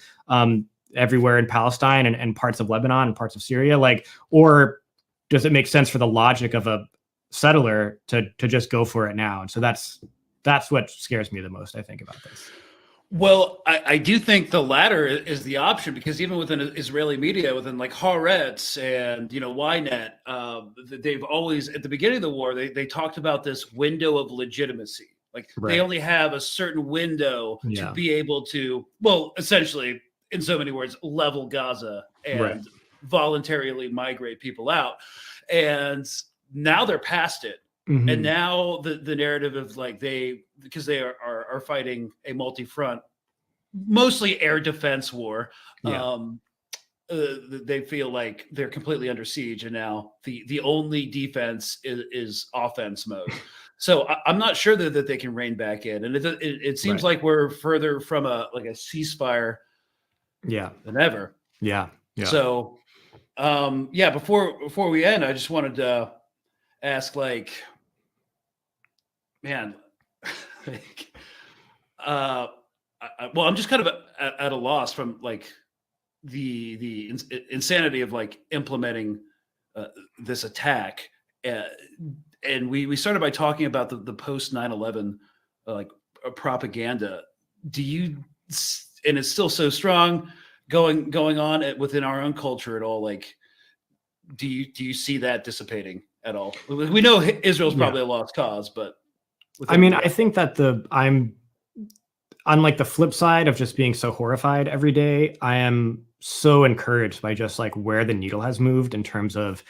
[SPEAKER 6] everywhere in Palestine and parts of Lebanon and parts of Syria? Like, or does it make sense for the logic of a settler to just go for it now? And so that's what scares me the most, I think, about this.
[SPEAKER 1] Well, I do think the latter is the option, because even within Israeli media, within like Haaretz and Ynet, they've always, at the beginning of the war, they talked about this window of legitimacy. Like they only have a certain window to be able to, well, essentially, in so many words, level Gaza and voluntarily migrate people out. And now they're past it. Mm-hmm. And now the narrative of like because they are fighting a multi-front, mostly air defense war. They feel like they're completely under siege, and now the only defense is offense mode. So I'm not sure that they can rein back in, and it seems like we're further from a ceasefire, than ever. Yeah. So, before we end, I just wanted to ask, like, man, I'm just kind of at a loss from like the insanity of like implementing this attack. And we started by talking about the post 9/11 propaganda. And it's still so strong going on within our own culture at all. Like, do you see that dissipating at all? We know Israel's probably a lost cause, but
[SPEAKER 6] I mean, I think that I'm on like the flip side of just being so horrified every day. I am so encouraged by just like where the needle has moved in terms of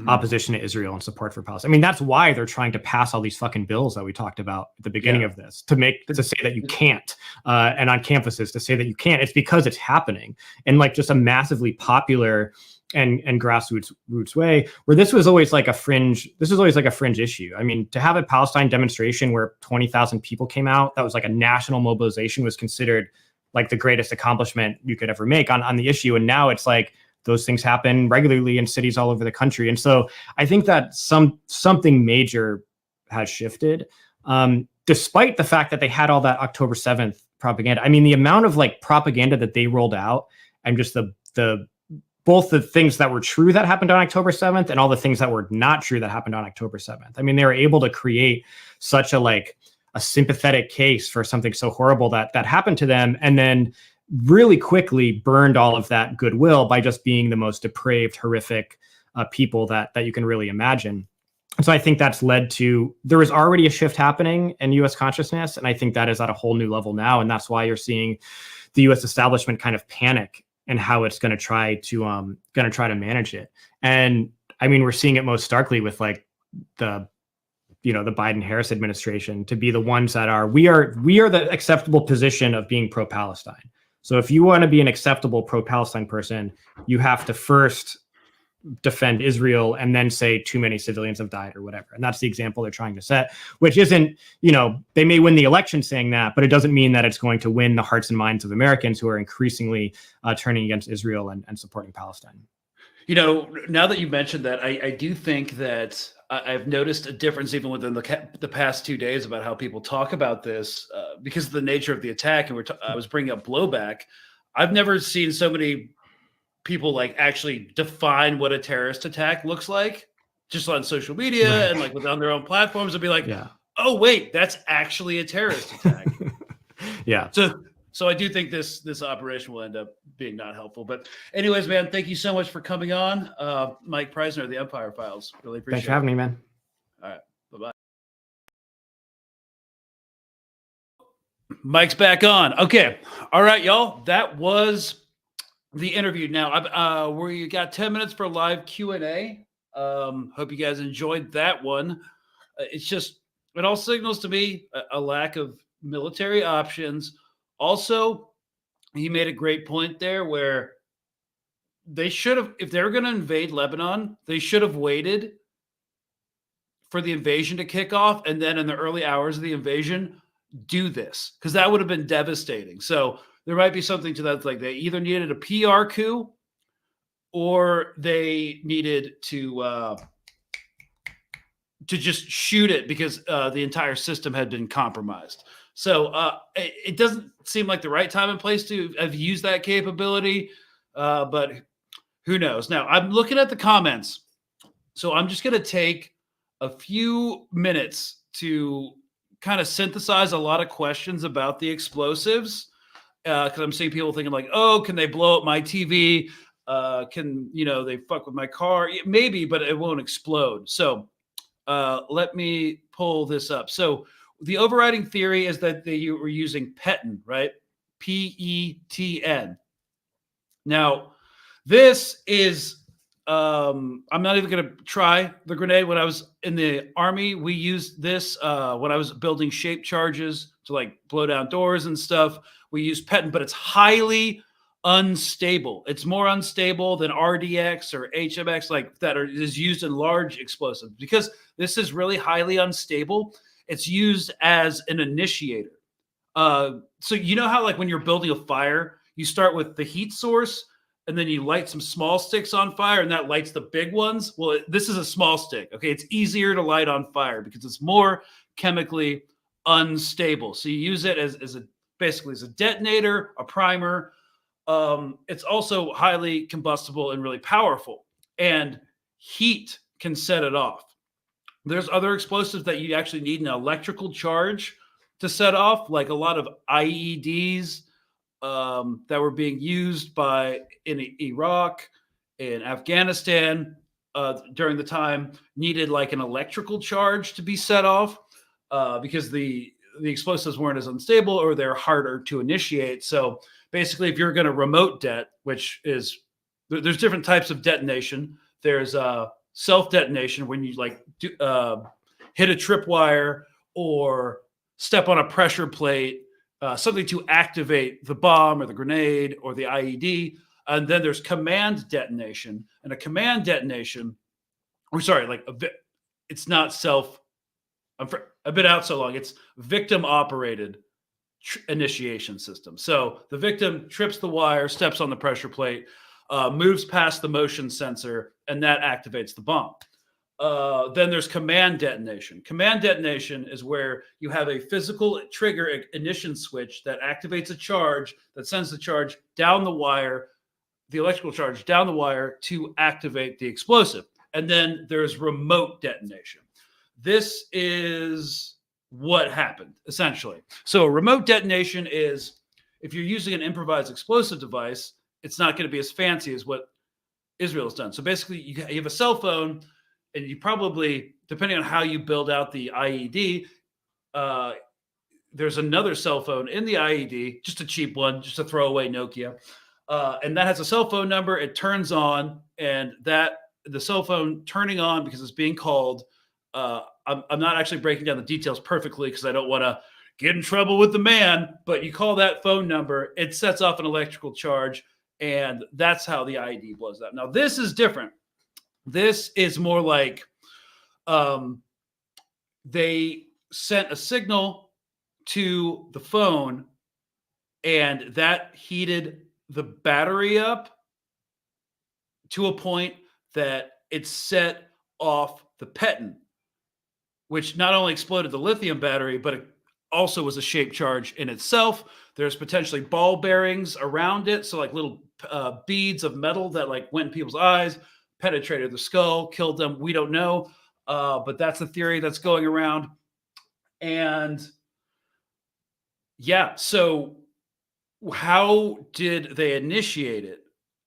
[SPEAKER 6] opposition to Israel and support for Palestine. I mean, that's why they're trying to pass all these fucking bills that we talked about at the beginning of this, to say that you can't, and on campuses to say that you can't. It's because it's happening in like just a massively popular and grassroots way, where this was always like a fringe issue. I mean, to have a Palestine demonstration where 20,000 people came out, that was like a national mobilization, was considered like the greatest accomplishment you could ever make on the issue. And now it's like those things happen regularly in cities all over the country. And so I think that something major has shifted, despite the fact that they had all that October 7th propaganda. I mean, the amount of like propaganda that they rolled out, and just both the things that were true that happened on October 7th and all the things that were not true that happened on October 7th. I mean, they were able to create such a sympathetic case for something so horrible that happened to them, and then really quickly burned all of that goodwill by just being the most depraved, horrific people that you can really imagine. And so I think that's led to, there was already a shift happening in U.S. consciousness, and I think that is at a whole new level now. And that's why you're seeing the U.S. establishment kind of panic and how it's going to try to manage it. And I mean, we're seeing it most starkly with like the Biden-Harris administration to be the ones that we are the acceptable position of being pro-Palestine. So if you want to be an acceptable pro-Palestine person, you have to first defend Israel and then say too many civilians have died or whatever. And that's the example they're trying to set, which isn't, they may win the election saying that, but it doesn't mean that it's going to win the hearts and minds of Americans who are increasingly turning against Israel and supporting Palestine.
[SPEAKER 1] Now that you mentioned that, I do think that I've noticed a difference even within the past 2 days about how people talk about this because of the nature of the attack. And I was bringing up blowback. I've never seen so many people like actually define what a terrorist attack looks like just on social media and like on their own platforms, and be like, oh wait, that's actually a terrorist attack. So I do think this operation will end up being not helpful. But anyways, man, thank you so much for coming on. Mike Prysner of the Empire Files. Really appreciate it.
[SPEAKER 6] Thanks for having me, man.
[SPEAKER 1] All right. Bye-bye. Mike's back on. Okay. All right, y'all. That was the interview. Now, we got 10 minutes for live Q&A. Hope you guys enjoyed that one. It all signals to me a lack of military options. Also, he made a great point there where they should have, if they were going to invade Lebanon, they should have waited for the invasion to kick off, and then in the early hours of the invasion, do this, because that would have been devastating. So there might be something to that. Like they either needed a PR coup or they needed to just shoot it because the entire system had been compromised. So it doesn't seem like the right time and place to have used that capability, but who knows? Now, I'm looking at the comments, so I'm just going to take a few minutes to kind of synthesize a lot of questions about the explosives, because I'm seeing people thinking like, oh, can they blow up my TV? Can, they fuck with my car? Maybe, but it won't explode. So let me pull this up. So the overriding theory is that they were using PETN, right? PETN. Now, this is, I'm not even going to try the grenade. When I was in the Army, we used this when I was building shape charges to like blow down doors and stuff. We use PETN, but it's highly unstable. It's more unstable than RDX or HMX, like that is used in large explosives. Because this is really highly unstable, it's used as an initiator. So you know how like when you're building a fire, you start with the heat source and then you light some small sticks on fire and that lights the big ones? Well, this is a small stick. Okay, it's easier to light on fire because it's more chemically unstable. So you use it as basically as a detonator, a primer. It's also highly combustible and really powerful, and heat can set it off. There's other explosives that you actually need an electrical charge to set off, like a lot of IEDs that were being used in Iraq and Afghanistan during the time needed like an electrical charge to be set off because the explosives weren't as unstable or they're harder to initiate. So basically, if you're going to remote det, which is there's different types of detonation. There's self-detonation when you like hit a tripwire or step on a pressure plate, something to activate the bomb or the grenade or the IED. And then there's command detonation. And a command detonation, it's not I've been out so long. It's victim-operated initiation system. So the victim trips the wire, steps on the pressure plate, moves past the motion sensor, and that activates the bomb. Then there's command detonation. Command detonation is where you have a physical trigger ignition switch that activates a charge that sends the charge down the wire, the electrical charge down the wire to activate the explosive. And then there's remote detonation. This is what happened, essentially. So remote detonation is, if you're using an improvised explosive device, it's not going to be as fancy as what Israel has done. So basically, you have a cell phone, and you probably, depending on how you build out the IED, there's another cell phone in the IED, just a cheap one, just a throwaway Nokia. And that has a cell phone number. It turns on, and the cell phone turning on because it's being called. I'm not actually breaking down the details perfectly because I don't want to get in trouble with the man, but you call that phone number, it sets off an electrical charge, and that's how the IED blows up. Now, this is different. This is more like they sent a signal to the phone, and that heated the battery up to a point that it set off the PETN, which not only exploded the lithium battery, but it also was a shaped charge in itself. There's potentially ball bearings around it, so like little beads of metal that like went in people's eyes, penetrated the skull, killed them. We don't know, but that's the theory that's going around. And yeah, so how did they initiate it?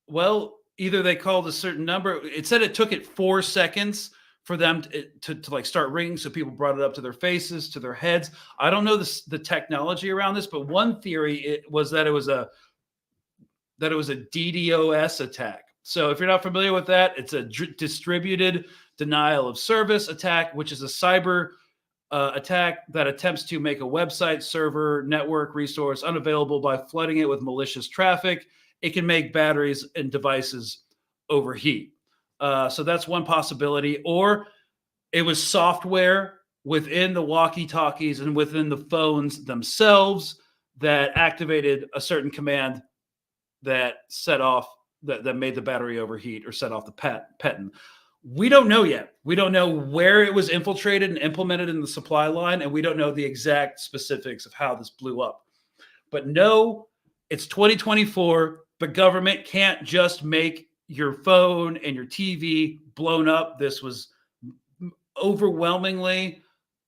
[SPEAKER 1] Well, either they called a certain number. It said it took it 4 seconds for them to like start ringing. So people brought it up to their faces, to their heads. I don't know the technology around this, but one theory was that it was a DDoS attack. So if you're not familiar with that, it's a distributed denial of service attack, which is a cyber attack that attempts to make a website, server, network resource unavailable by flooding it with malicious traffic. It can make batteries and devices overheat. So that's one possibility. Or It was software within the walkie-talkies and within the phones themselves that activated a certain command that set off, that made the battery overheat or set off the peton. We don't know yet. We don't know where it was infiltrated and implemented in the supply line, and we don't know the exact specifics of how this blew up. But no, it's 2024. The government can't just make your phone and your TV blown up. This was overwhelmingly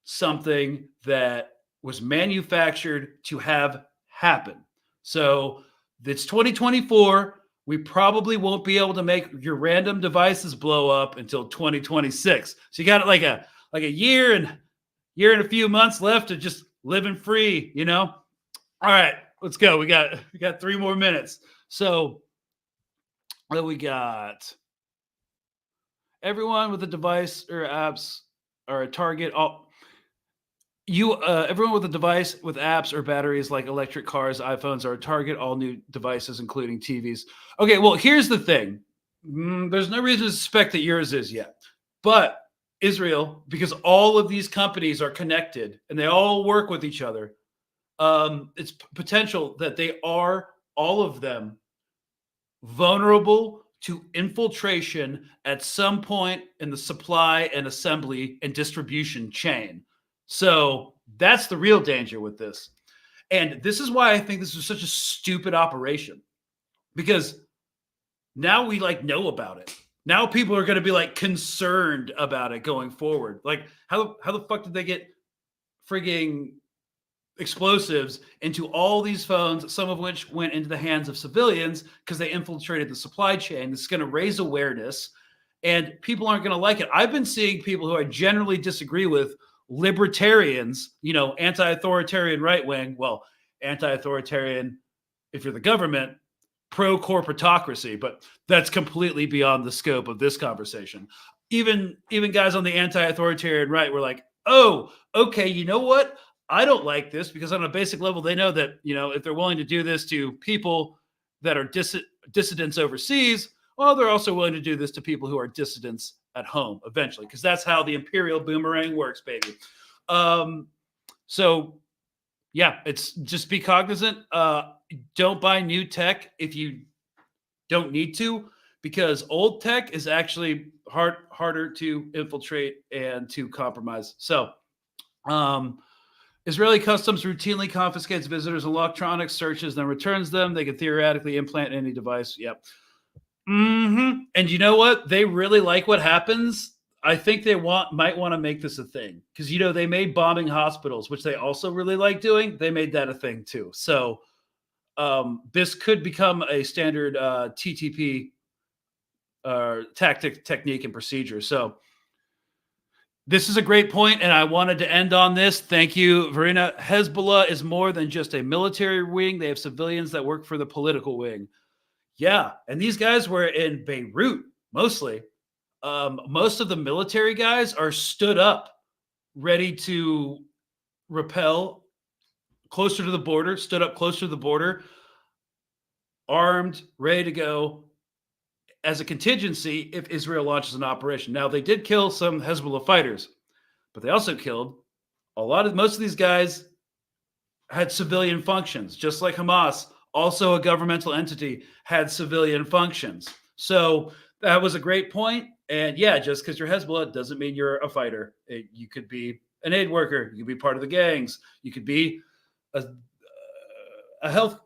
[SPEAKER 1] something that was manufactured to have happen. So it's 2024. We probably won't be able to make your random devices blow up until 2026. So you got like a year and a few months left of just living free, you know? All right, let's go. We got 3 more minutes. So what do we got? Everyone with a device or apps are a target. Everyone with a device with apps or batteries like electric cars, iPhones are a target. All new devices, including TVs. Okay, well, here's the thing. There's no reason to suspect that yours is yet. But Israel, because all of these companies are connected and they all work with each other, it's potential that they are, all of them, vulnerable to infiltration at some point in the supply and assembly and distribution chain. So that's the real danger with this. And this is why I think this is such a stupid operation, because now we know about it. Now people are going to be concerned about it going forward. How the fuck did they get frigging explosives into all these phones, some of which went into the hands of civilians because they infiltrated the supply chain? This is going to raise awareness, and people aren't going to like it. I've been seeing people who I generally disagree with, libertarians, anti-authoritarian right wing. Well, anti-authoritarian if you're the government, pro-corporatocracy, but that's completely beyond the scope of this conversation. Even guys on the anti-authoritarian right were like, oh, okay, you know what? I don't like this, because on a basic level, they know that, if they're willing to do this to people that are dissidents overseas, well, they're also willing to do this to people who are dissidents at home eventually, because that's how the imperial boomerang works, baby. So yeah, it's just be cognizant. Don't buy new tech if you don't need to, because old tech is actually harder to infiltrate and to compromise. So Israeli customs routinely confiscates visitors' electronic searches, then returns them. They can theoretically implant any device. Yep. And you know what? They really like what happens. I think they might want to make this a thing, because they made bombing hospitals, which they also really like doing. They made that a thing too. So this could become a standard TTP tactic, technique, and procedure. So this is a great point, and I wanted to end on this. Thank you, Verena. Hezbollah is more than just a military wing. They have civilians that work for the political wing. Yeah, and these guys were in Beirut mostly. Most of the military guys are stood up, ready to repel closer to the border, stood up closer to the border, armed, ready to go as a contingency if Israel launches an operation. Now, they did kill some Hezbollah fighters, but they also killed most of these guys had civilian functions, just like Hamas, also a governmental entity, had civilian functions. So that was a great point. And yeah, just because you're Hezbollah doesn't mean you're a fighter. You could be an aid worker. You could be part of the gangs. You could be a health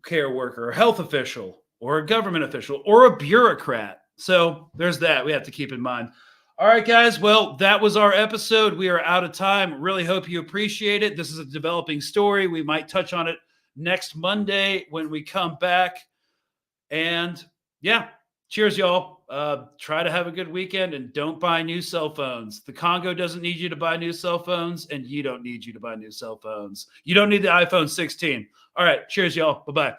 [SPEAKER 1] care worker, a health official, or a government official, or a bureaucrat. So there's that we have to keep in mind. All right, guys. Well, that was our episode. We are out of time. Really hope you appreciate it. This is a developing story. We might touch on it next Monday when we come back. And yeah, cheers, y'all. Try to have a good weekend, and don't buy new cell phones. The Congo doesn't need you to buy new cell phones, and you don't need you to buy new cell phones. You don't need the iPhone 16. All right. Cheers, y'all. Bye-bye.